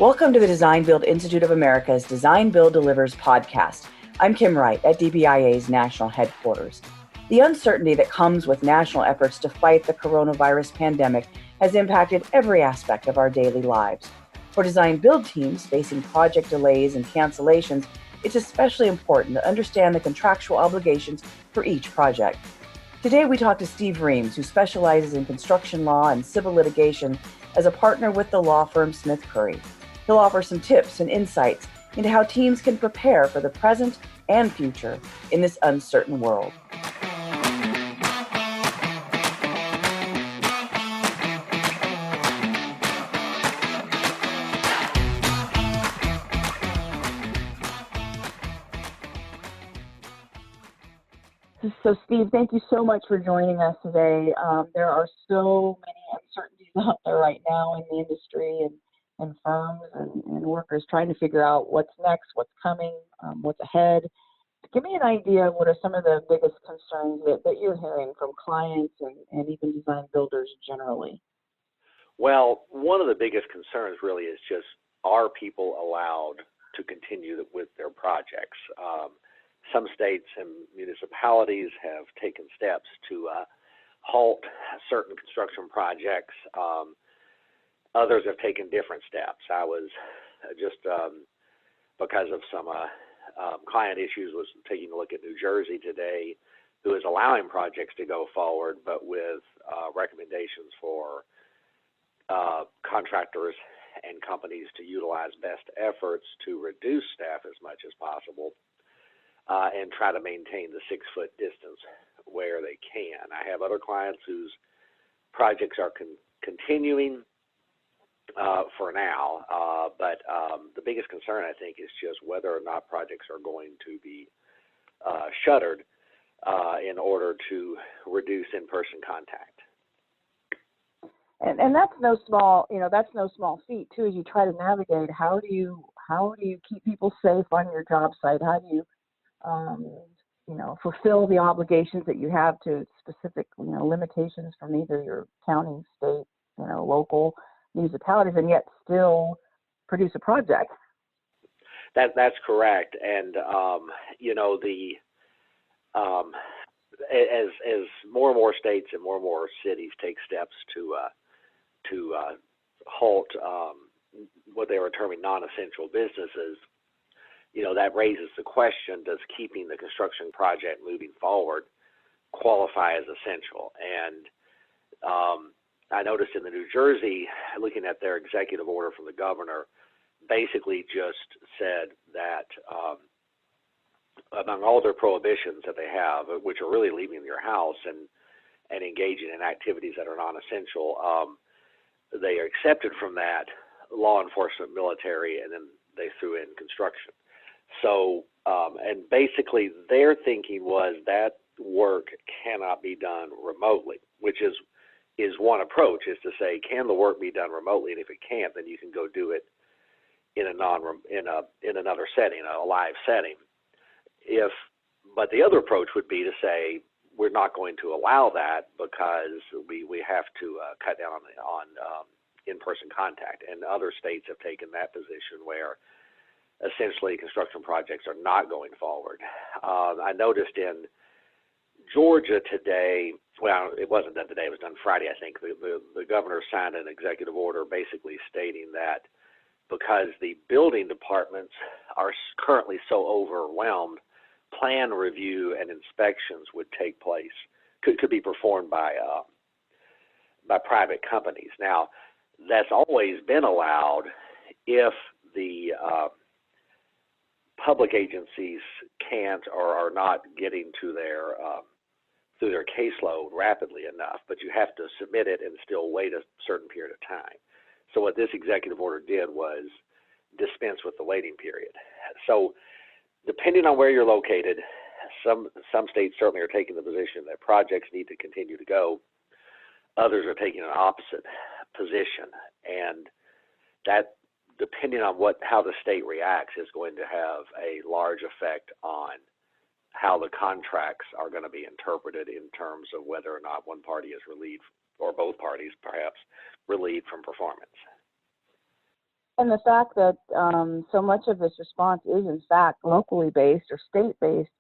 Welcome to the Design Build Institute of America's Design Build Delivers podcast. I'm Kim Wright at DBIA's national headquarters. The uncertainty that comes with national efforts to fight the coronavirus pandemic has impacted every aspect of our daily lives. For design build teams facing project delays and cancellations, it's especially important to understand the contractual obligations for each project. Today we talk to Steve Reams, who specializes in construction law and civil litigation as a partner with the law firm Smith Currie. He'll offer some tips and insights into how teams can prepare for the present and future in this uncertain world. So, Steve, thank you so much for joining us today. There are so many uncertainties out there right now in the industry and firms and workers trying to figure out what's next, what's coming, what's ahead. Give me an idea of what are some of the biggest concerns that you're hearing from clients and even design builders generally. Well, one of the biggest concerns really is just, are people allowed to continue with their projects? Some states and municipalities have taken steps to halt certain construction projects. Others have taken different steps. I was just, because of some client issues, was taking a look at New Jersey today, who is allowing projects to go forward, but with recommendations for contractors and companies to utilize best efforts to reduce staff as much as possible and try to maintain the 6-foot distance where they can. I have other clients whose projects are continuing for now, but the biggest concern, I think, is just whether or not projects are going to be shuttered in order to reduce in-person contact. And that's no small feat too, as you try to navigate. How do you keep people safe on your job site? How do you fulfill the obligations that you have to specific limitations from either your county, state, local municipalities, and yet still produce a project? That's correct. And as more and more states and more cities take steps to halt what they were terming non-essential businesses, that raises the question: does keeping the construction project moving forward qualify as essential? And I noticed in the New Jersey, looking at their executive order from the governor, basically just said that among all their prohibitions that they have, which are really leaving your house and engaging in activities that are non-essential, they are accepted from that law enforcement, military, and then they threw in construction. So, and basically their thinking was that work cannot be done remotely, which is one approach, is to say, can the work be done remotely? And if it can't, then you can go do it in another setting, a live setting. But the other approach would be to say, we're not going to allow that because we have to cut down on in-person contact. And other states have taken that position where essentially construction projects are not going forward. I noticed in Georgia today, well, it wasn't done today, it was done Friday, I think. The governor signed an executive order basically stating that because the building departments are currently so overwhelmed, plan review and inspections would take place, could be performed by private companies. Now, that's always been allowed if the public agencies can't or are not getting to their through their caseload rapidly enough, but you have to submit it and still wait a certain period of time. So what this executive order did was dispense with the waiting period. So depending on where you're located, some states certainly are taking the position that projects need to continue to go. Others are taking an opposite position, and that, depending on how the state reacts, is going to have a large effect on how the contracts are going to be interpreted in terms of whether or not one party is relieved, or both parties perhaps, relieved from performance. And the fact that so much of this response is, in fact, locally based or state based,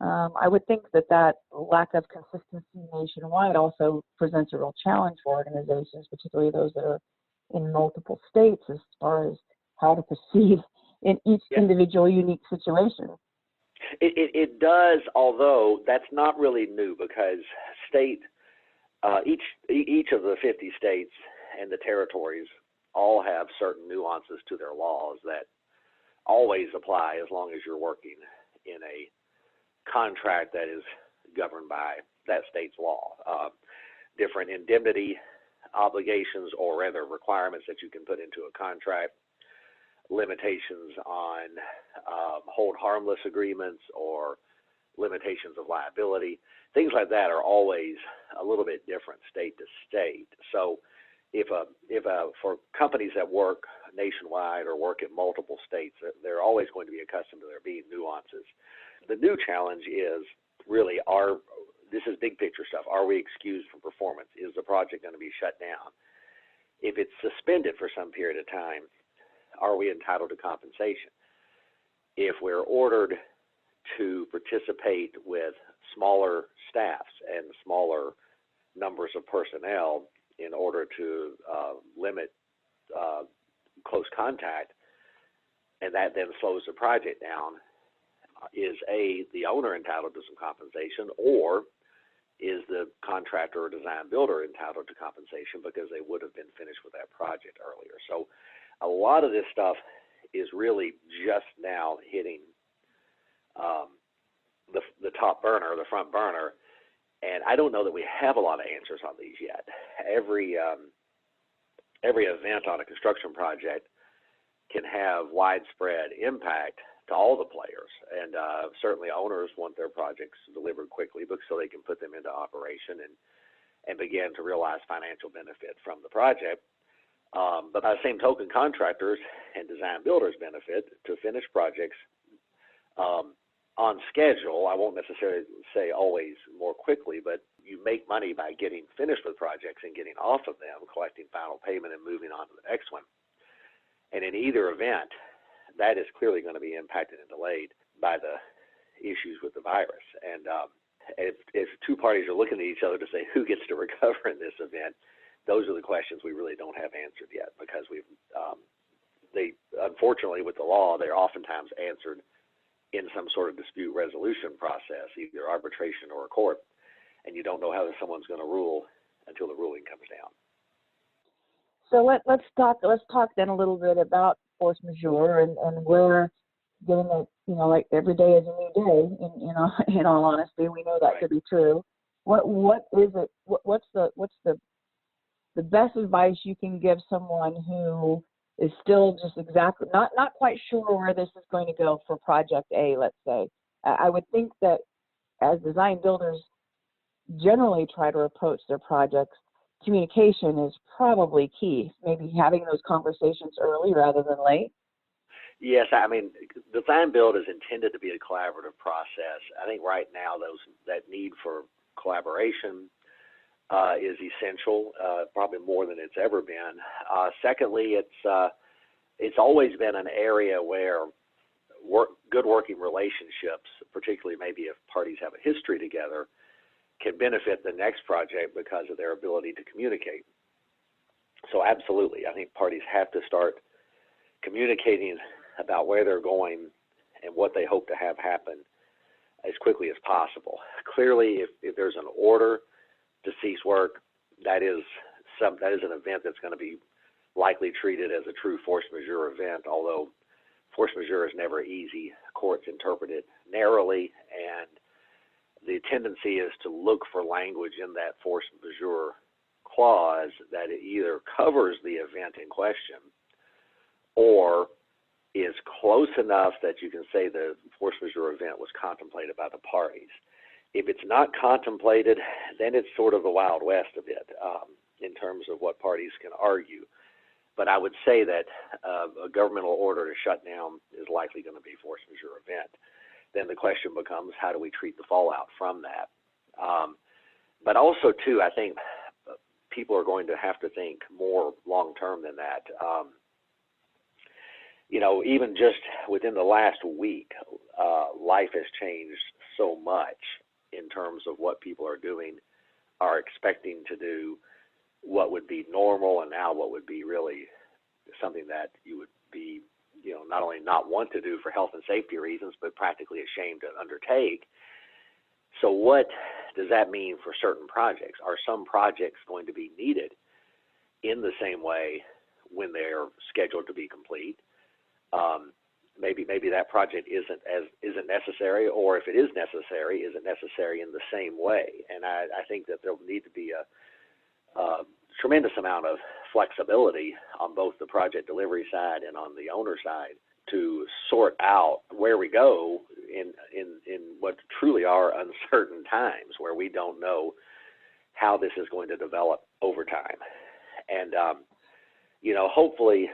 I would think that lack of consistency nationwide also presents a real challenge for organizations, particularly those that are in multiple states, as far as how to proceed in each individual unique situation. It does, although that's not really new, because each of the 50 states and the territories all have certain nuances to their laws that always apply as long as you're working in a contract that is governed by that state's law. Different indemnity obligations, or rather requirements that you can put into a contract, limitations on hold harmless agreements, or limitations of liability. Things like that are always a little bit different state to state. So for companies that work nationwide or work in multiple states, they're always going to be accustomed to there being nuances. The new challenge is really, this is big picture stuff. Are we excused from performance? Is the project going to be shut down? If it's suspended for some period of time, are we entitled to compensation? If we're ordered to participate with smaller staffs and smaller numbers of personnel in order to limit close contact, and that then slows the project down, is the owner entitled to some compensation, or is the contractor or design builder entitled to compensation because they would have been finished with that project earlier? So a lot of this stuff is really just now hitting the top burner, the front burner, and I don't know that we have a lot of answers on these yet. Every event on a construction project can have widespread impact to all the players, and certainly owners want their projects delivered quickly so they can put them into operation and begin to realize financial benefit from the project. But by the same token, contractors and design builders benefit to finish projects on schedule. I won't necessarily say always more quickly, but you make money by getting finished with projects and getting off of them, collecting final payment and moving on to the next one. And in either event, that is clearly going to be impacted and delayed by the issues with the virus. And if two parties are looking at each other to say who gets to recover in this event, those are the questions we really don't have answered yet, because they unfortunately with the law, they're oftentimes answered in some sort of dispute resolution process, either arbitration or a court, and you don't know how someone's going to rule until the ruling comes down. So let's talk then a little bit about force majeure and where getting it, like every day is a new day. In all honesty, we know that to be true. What is it? What's the best advice you can give someone who is still just exactly not quite sure where this is going to go for project A, let's say? I would think that as design builders generally try to approach their projects, communication is probably key. Maybe having those conversations early rather than late. Yes, I mean, design build is intended to be a collaborative process. I think right now that need for collaboration is essential, probably more than it's ever been. Secondly, it's always been an area where good working relationships, particularly maybe if parties have a history together, can benefit the next project because of their ability to communicate. So absolutely, I think parties have to start communicating about where they're going and what they hope to have happen as quickly as possible. Clearly, if there's an order to cease work, that is an event that's going to be likely treated as a true force majeure event, although force majeure is never easy. Courts interpret it narrowly, and the tendency is to look for language in that force majeure clause that it either covers the event in question or is close enough that you can say the force majeure event was contemplated by the parties. If it's not contemplated, then it's sort of the Wild West a bit in terms of what parties can argue. But I would say that a governmental order to shut down is likely going to be a force majeure event. Then the question becomes, how do we treat the fallout from that? But also, too, I think people are going to have to think more long-term than that. even just within the last week, life has changed so much in terms of what people are doing, are expecting to do, what would be normal, and now what would be really something that you would be, not only not want to do for health and safety reasons, but practically ashamed to undertake. So what does that mean for certain projects? Are some projects going to be needed in the same way when they're scheduled to be complete? Maybe that project isn't necessary, or if it is necessary, isn't necessary in the same way. And I think that there will need to be a tremendous amount of flexibility on both the project delivery side and on the owner side to sort out where we go in what truly are uncertain times, where we don't know how this is going to develop over time. And hopefully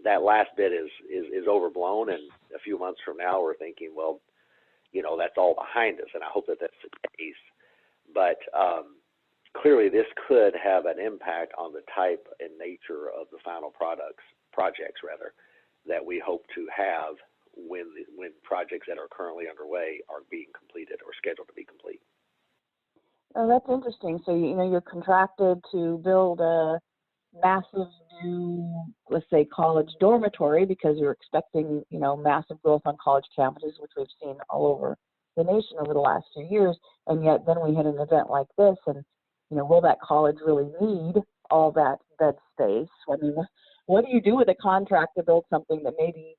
that last bit is overblown, and a few months from now we're thinking, well, that's all behind us, and I hope that that's the case. But clearly this could have an impact on the type and nature of the final projects that we hope to have when projects that are currently underway are being completed or scheduled to be complete. Oh, that's interesting. So, you're contracted to build a massive new, let's say, college dormitory because you're expecting, massive growth on college campuses, which we've seen all over the nation over the last few years. And yet then we had an event like this, and, will that college really need all that bed space? I mean, what do you do with a contract to build something that maybe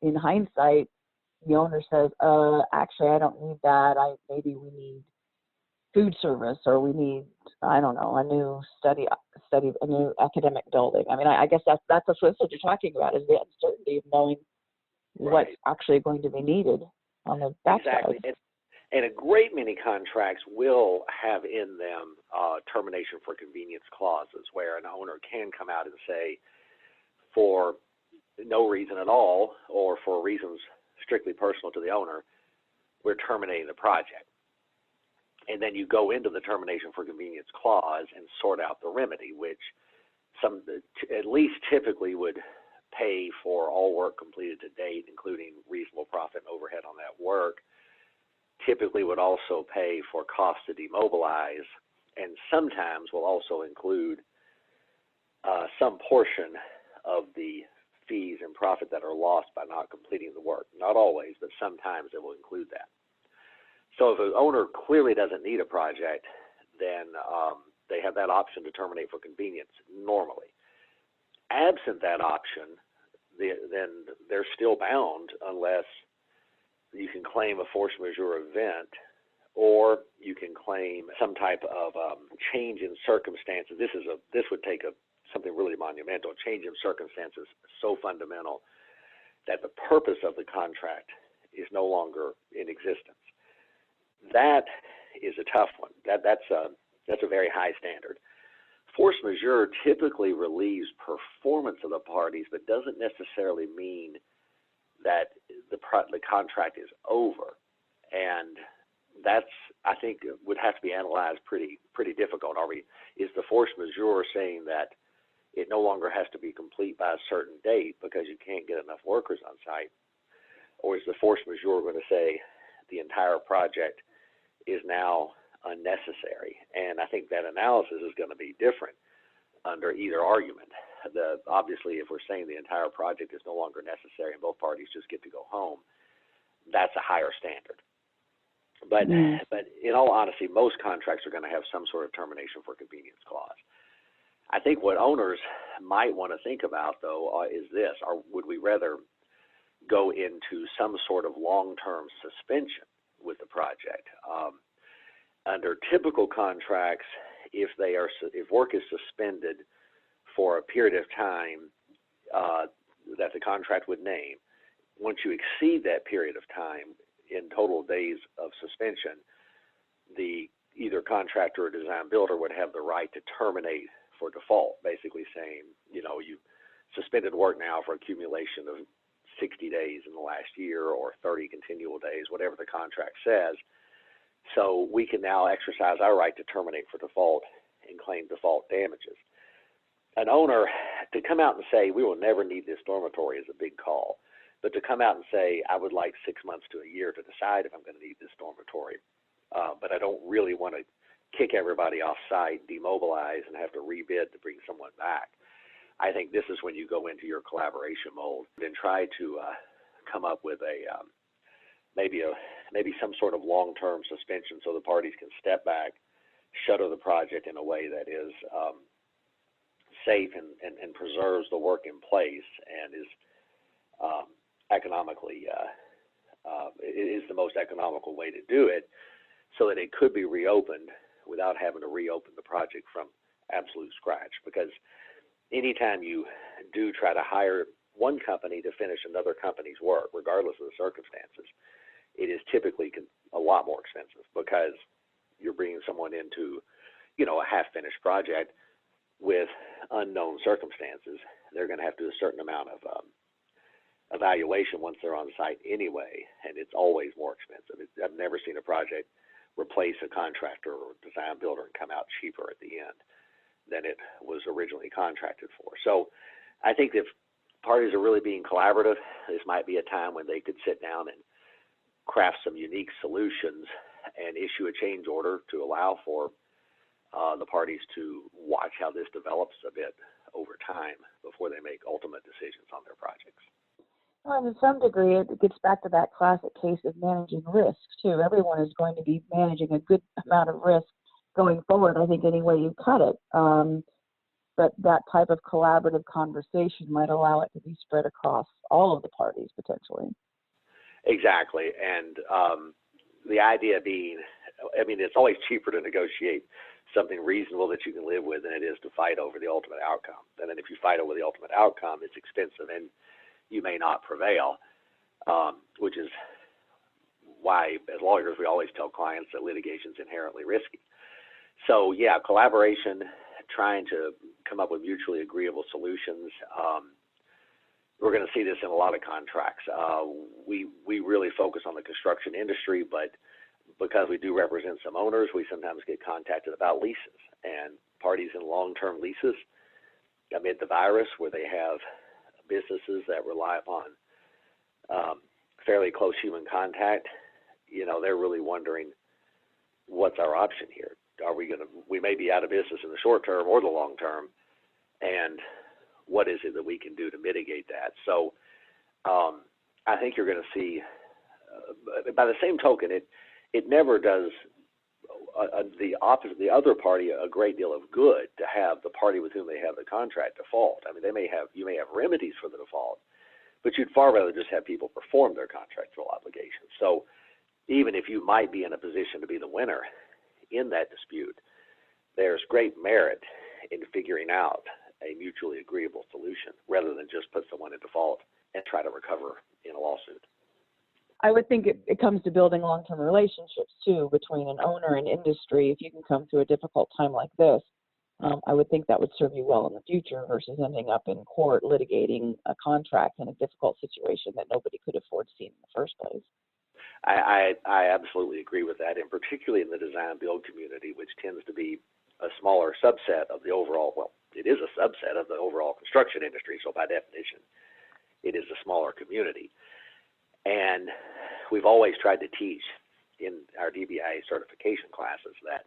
in hindsight, the owner says, actually, I don't need that. Maybe we need food service, or we need, I don't know, a new a new academic building. I mean, I guess that's what you're talking about, is the uncertainty of knowing what's actually going to be needed on the backside. Exactly. And a great many contracts will have in them termination for convenience clauses, where an owner can come out and say, for no reason at all, or for reasons strictly personal to the owner, we're terminating the project. And then you go into the termination for convenience clause and sort out the remedy, which at least typically would pay for all work completed to date, including reasonable profit and overhead on that work. Typically would also pay for costs to demobilize, and sometimes will also include some portion of the fees and profit that are lost by not completing the work. Not always, but sometimes it will include that. So if an owner clearly doesn't need a project, then they have that option to terminate for convenience normally. Absent that option, then they're still bound unless you can claim a force majeure event, or you can claim some type of change in circumstances. This would take something really monumental, change in circumstances so fundamental that the purpose of the contract is no longer in existence. That is a tough one. That's a very high standard. Force majeure typically relieves performance of the parties, but doesn't necessarily mean that the contract is over. And that's, I think, would have to be analyzed pretty difficult. Is the force majeure saying that it no longer has to be complete by a certain date because you can't get enough workers on site? Or is the force majeure going to say the entire project is now unnecessary? And I think that analysis is going to be different under either argument. Obviously, if we're saying the entire project is no longer necessary and both parties just get to go home, that's a higher standard. But in all honesty, most contracts are going to have some sort of termination for convenience clause. I think what owners might want to think about, though, is this: would we rather go into some sort of long-term suspension with the project? Under typical contracts, if work is suspended for a period of time that the contract would name, once you exceed that period of time in total days of suspension, the either contractor or design builder would have the right to terminate for default, basically saying, you suspended work now for accumulation of 60 days in the last year or 30 continual days, whatever the contract says. So we can now exercise our right to terminate for default and claim default damages. an owner to come out and say, we will never need this dormitory is a big call. But to come out and say, I would like 6 months to a year to decide if I'm going to need this dormitory, but I don't really want to kick everybody off site, demobilize, and have to rebid to bring someone back. I think this is when you go into your collaboration mode and try to come up with maybe some sort of long-term suspension so the parties can step back, shutter the project in a way that is safe and preserves the work in place and is economically is the most economical way to do it, so that it could be reopened without having to reopen the project from absolute scratch. Because anytime you do try to hire one company to finish another company's work, regardless of the circumstances, it is typically a lot more expensive, because you're bringing someone into, a half-finished project with unknown circumstances. They're going to have to do a certain amount of evaluation once they're on site anyway, and it's always more expensive. I've never seen a project replace a contractor or design builder and come out cheaper at the end than it was originally contracted for. So I think if parties are really being collaborative, this might be a time when they could sit down and craft some unique solutions and issue a change order to allow for the parties to watch how this develops a bit over time before they make ultimate decisions on their projects. Well, and to some degree, it gets back to that classic case of managing risk, too. Everyone is going to be managing a good amount of risk going forward, I think, any way you cut it. But that type of collaborative conversation might allow it to be spread across all of the parties, potentially. Exactly. And the idea being, it's always cheaper to negotiate something reasonable that you can live with than it is to fight over the ultimate outcome. And then if you fight over the ultimate outcome, it's expensive and you may not prevail, which is why, as lawyers, we always tell clients that litigation is inherently risky. So, yeah, collaboration, trying to come up with mutually agreeable solutions. We're going to see this in a lot of contracts. We really focus on the construction industry, but because we do represent some owners, we sometimes get contacted about leases. And parties in long-term leases amid the virus, where they have businesses that rely upon fairly close human contact, they're really wondering, what's our option here? We may be out of business in the short term or the long term, and what is it that we can do to mitigate that? So I think you're going to see, by the same token, it never does the other party a great deal of good to have the party with whom they have the contract default. You may have remedies for the default, but you'd far rather just have people perform their contractual obligations. So even if you might be in a position to be the winner in that dispute, there's great merit in figuring out a mutually agreeable solution rather than just put someone in default and try to recover in a lawsuit. I would think it comes to building long-term relationships, too, between an owner and industry. If you can come through a difficult time like this, I would think that would serve you well in the future versus ending up in court litigating a contract in a difficult situation that nobody could afford to see in the first place. I absolutely agree with that, and particularly in the design-build community, which tends to be a smaller subset of the overall, it is a subset of the overall construction industry, so by definition, it is a smaller community. And we've always tried to teach in our DBIA certification classes that,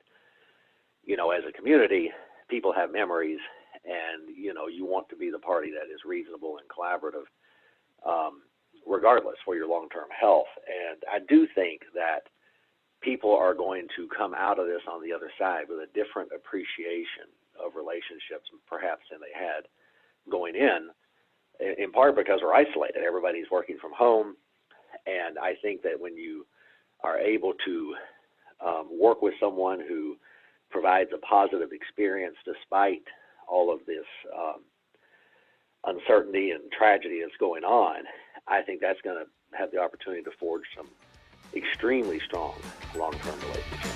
as a community, people have memories, and, you want to be the party that is reasonable and collaborative, regardless for your long-term health. And I do think that people are going to come out of this on the other side with a different appreciation of relationships, perhaps, than they had going in part because we're isolated. Everybody's working from home. And I think that when you are able to work with someone who provides a positive experience despite all of this uncertainty and tragedy that's going on, I think that's going to have the opportunity to forge some extremely strong long-term relationships.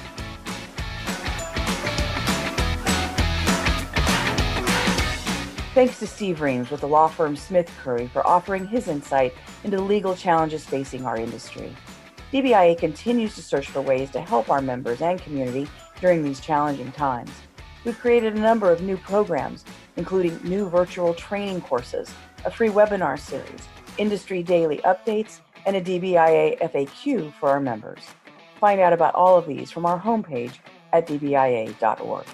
Thanks to Steve Reams with the law firm Smith Currie for offering his insight into the legal challenges facing our industry. DBIA continues to search for ways to help our members and community during these challenging times. We've created a number of new programs, including new virtual training courses, a free webinar series, industry daily updates, and a DBIA FAQ for our members. Find out about all of these from our homepage at dbia.org.